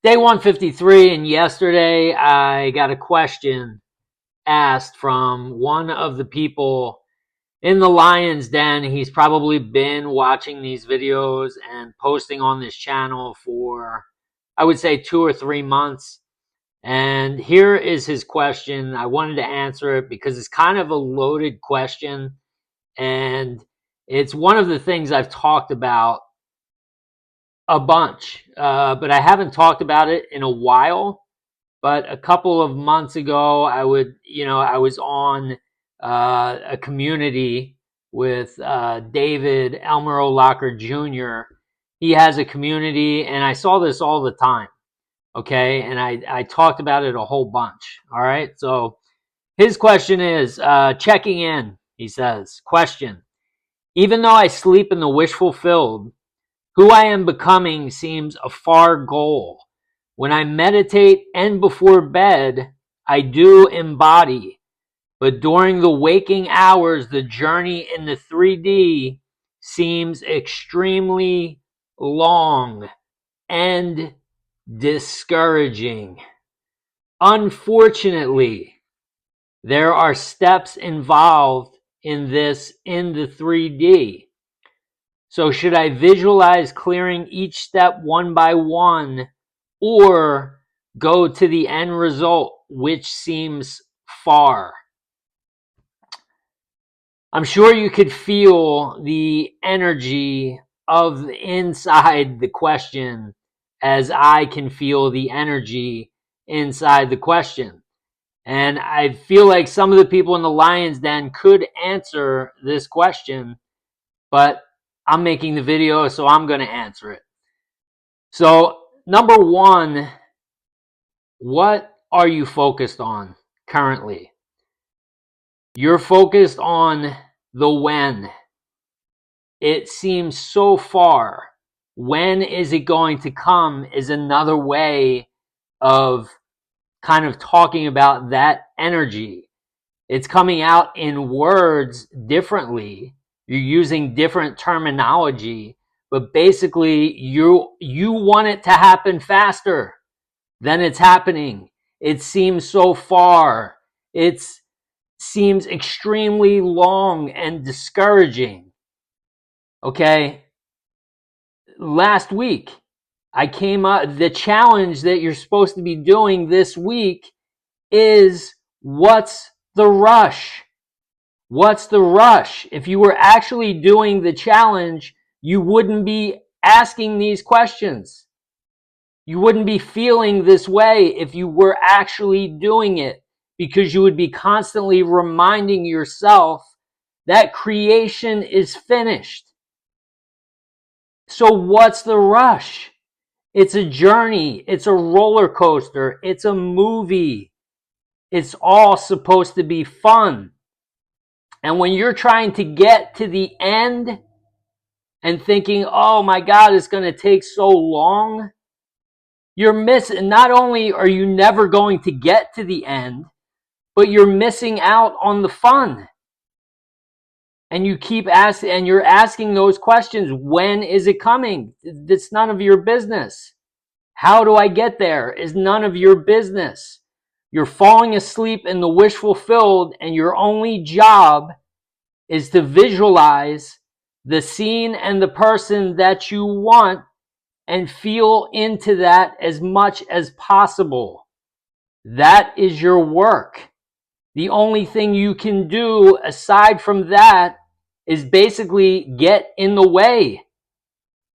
Day 153, and yesterday I got a question asked from one of the people in the Lion's Den. He's probably been watching these videos and posting on this channel for, I would say, 2 or 3 months. And here is his question. I wanted to answer it because it's kind of a loaded question, and it's one of the things I've talked about a bunch, but I haven't talked about it in a while. But a couple of months ago, I was on a community with David Elmer Locker Jr. He has a community, and I saw this all the time. Okay, and I talked about it a whole bunch. All right, so his question is checking in. He says, question: even though I sleep in the wish fulfilled, who I am becoming seems a far goal. When I meditate and before bed, I do embody. But during the waking hours, the journey in the 3D seems extremely long and discouraging. Unfortunately, there are steps involved in this in the 3D. So should I visualize clearing each step one by one, or go to the end result, which seems far? I'm sure you could feel the energy of inside the question as I can feel the energy inside the question. And I feel like some of the people in the Lion's Den could answer this question, but I'm making the video, so I'm going to answer it. So, number one, what are you focused on currently? You're focused on the when. It seems so far. When is it going to come is another way of kind of talking about that energy. It's coming out in words differently. You're using different terminology, but basically you want it to happen faster than it's happening. It seems so far. It seems extremely long and discouraging. Okay? Last week, I came up, the challenge that you're supposed to be doing this week is what's the rush? What's the rush? If you were actually doing the challenge, you wouldn't be asking these questions. You wouldn't be feeling this way if you were actually doing it, because you would be constantly reminding yourself that creation is finished. So what's the rush? It's a journey. It's a roller coaster. It's a movie. It's all supposed to be fun. And when you're trying to get to the end and thinking, oh my God, it's going to take so long, you're missing. Not only are you never going to get to the end, but you're missing out on the fun. And you keep asking, and you're asking those questions. When is it coming? It's none of your business. How do I get there? Is none of your business. You're falling asleep in the wish fulfilled, and your only job is to visualize the scene and the person that you want and feel into that as much as possible. That is your work. The only thing you can do aside from that is basically get in the way.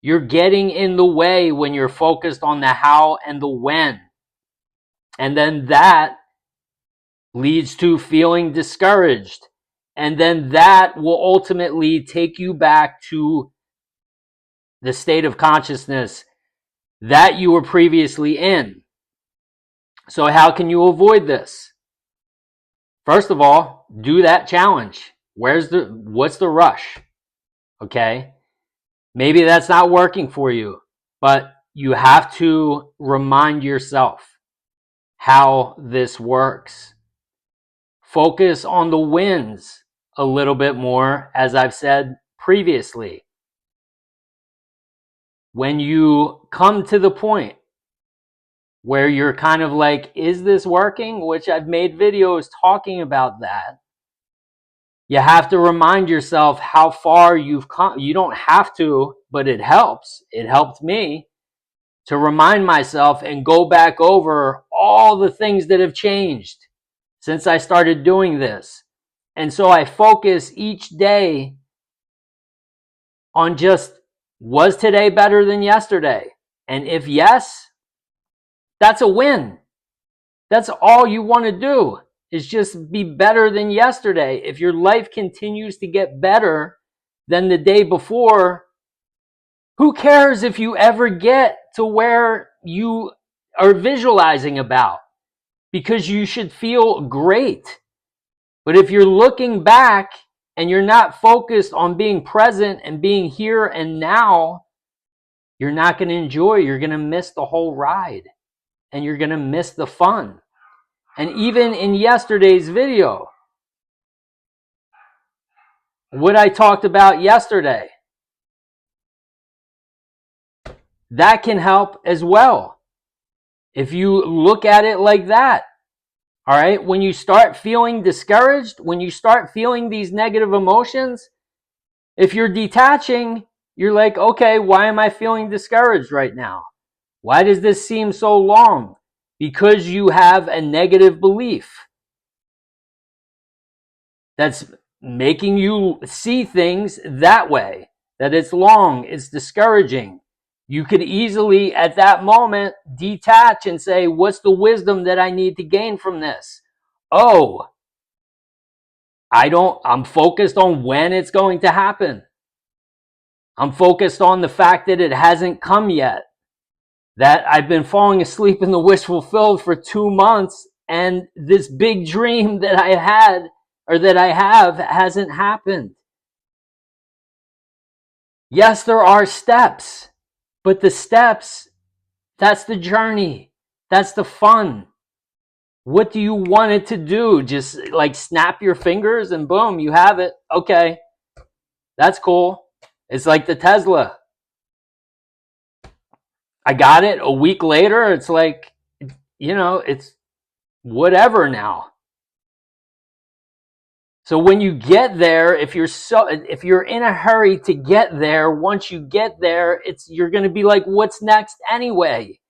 You're getting in the way when you're focused on the how and the when. And then that leads to feeling discouraged. And then that will ultimately take you back to the state of consciousness that you were previously in. So how can you avoid this? First of all, do that challenge. What's the rush? Okay? Maybe that's not working for you, but you have to remind yourself how this works. Focus on the wins a little bit more, as I've said previously. When you come to the point where you're kind of like, is this working? Which I've made videos talking about that. You have to remind yourself how far you've come. You don't have to, but it helps. It helped me to remind myself and go back over all the things that have changed since I started doing this. And so I focus each day on just, was today better than yesterday? And if yes, that's a win. That's all you want to do, is just be better than yesterday. If your life continues to get better than the day before, who cares if you ever get to where you are visualizing about? Because you should feel great. But if you're looking back and you're not focused on being present and being here and now, you're not going to enjoy. You're going to miss the whole ride, and you're going to miss the fun. And even in yesterday's video, what I talked about yesterday, that can help as well. If you look at it like that, all right, when you start feeling discouraged, when you start feeling these negative emotions, if you're detaching, you're like, okay, why am I feeling discouraged right now? Why does this seem so long? Because you have a negative belief that's making you see things that way, that it's long, it's discouraging. You could easily, at that moment, detach and say, what's the wisdom that I need to gain from this? Oh, I'm focused on when it's going to happen. I'm focused on the fact that it hasn't come yet, that I've been falling asleep in the wish fulfilled for 2 months, and this big dream that I had, or that I have, hasn't happened. Yes, there are steps, but the steps, that's the journey. That's the fun. What do you want it to do? Just like snap your fingers and boom, you have it. Okay, that's cool. It's like the Tesla. I got it a week later. It's like, it's whatever now. So when you get there, if you're in a hurry to get there, once you get there, you're going to be like, what's next anyway?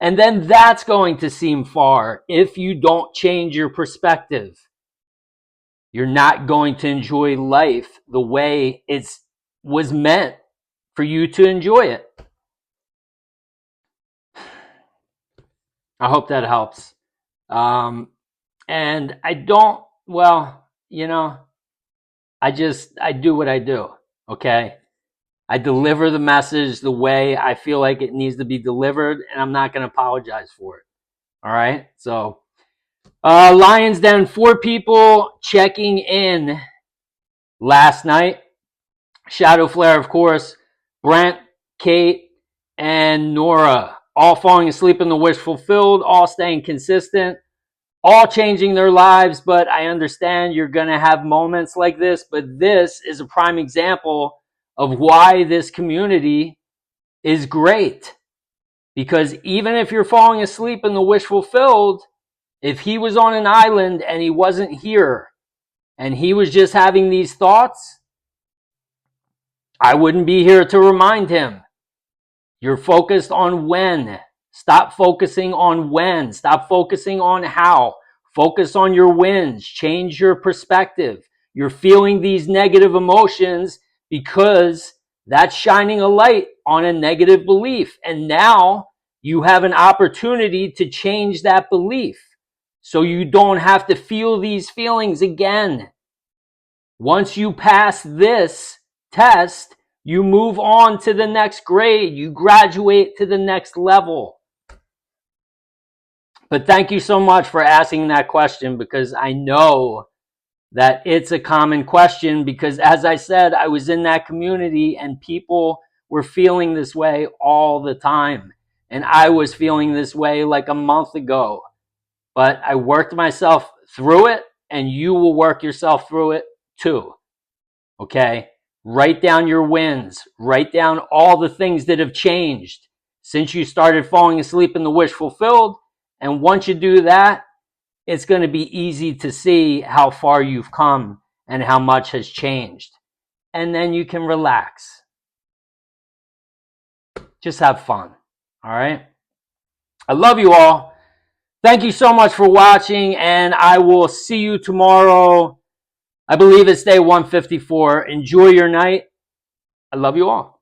And then that's going to seem far if you don't change your perspective. You're not going to enjoy life the way it was meant for you to enjoy it. I hope that helps. And I don't, I do what I do, okay? I deliver the message the way I feel like it needs to be delivered, and I'm not going to apologize for it. All right? So, Lions Den, 4 people checking in last night. Shadow Flare, of course, Brent, Kate, and Nora, all falling asleep in the wish fulfilled, all staying consistent, all changing their lives. But I understand you're going to have moments like this, but this is a prime example of why this community is great. Because even if you're falling asleep in the wish fulfilled, if he was on an island and he wasn't here and he was just having these thoughts, I wouldn't be here to remind him. You're focused on when. Stop focusing on when. Stop focusing on how. Focus on your wins. Change your perspective. You're feeling these negative emotions because that's shining a light on a negative belief. And now you have an opportunity to change that belief so you don't have to feel these feelings again. Once you pass this test, you move on to the next grade. You graduate to the next level. But thank you so much for asking that question, because I know that it's a common question, because as I said, I was in that community and people were feeling this way all the time. And I was feeling this way like a month ago. But I worked myself through it, and you will work yourself through it too. Okay? Write down your wins. Write down all the things that have changed. since you started falling asleep and the wish fulfilled. And once you do that, it's going to be easy to see how far you've come and how much has changed. And then you can relax. Just have fun. All right. I love you all. Thank you so much for watching, and I will see you tomorrow. I believe it's day 154. Enjoy your night. I love you all.